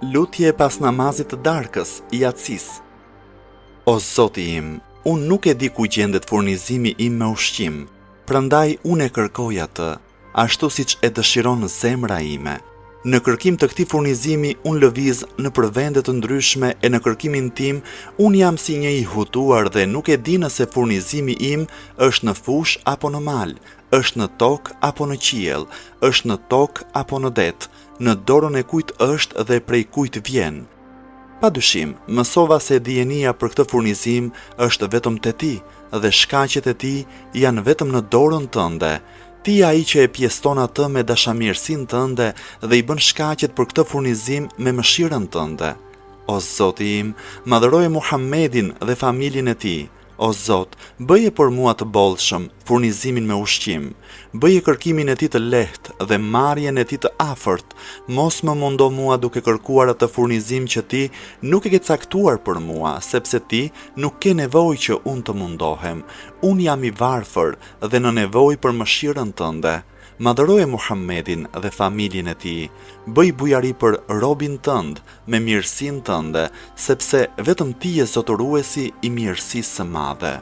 Lutje pas namazit të darkës, Yatsis. O Zoti im, unë nuk e di ku gjendet furnizimi im me ushqim, prandaj unë e kërkoj atë, ashtu siç e dëshiron zemra ime. Në kërkim të këtij furnizimi unë lëviz nëpër vende të ndryshme e në kërkimin tim unë jam si një i hutuar dhe nuk e di nëse furnizimi im është në fush apo në mal, është në tokë apo në qiell, është në tokë apo në det, në dorën e kujt është dhe prej kujt vjen. Padyshim, mësova se dijenia për këtë furnizim është vetëm te ti dhe shkaqet e tij janë vetëm në dorën tënde. Ti ai që e pjeston atë me dashamirësinë tënde dhe i bën shkaqet për këtë furnizim me mëshirën tënde. O Zoti im, madhëroje Muhammedin dhe familjen e tij. O Zot, bëje për mua të bollshëm furnizimin me ushqim, bëje kërkimin e tij të lehtë dhe marrjen e tij të afërt, mos më mundo mua duke kërkuar atë furnizim që ti nuk e ke caktuar për mua, sepse ti nuk ke nevojë që unë të mundohem. Unë jam i varfër dhe në nevojë për mëshirën tënde. Madhëroje Muhammedin dhe familjen e tij, bëj bujari për robin tënd me mirësinë tënde, sepse vetëm ti je zotëruesi i mirësisë së madhe.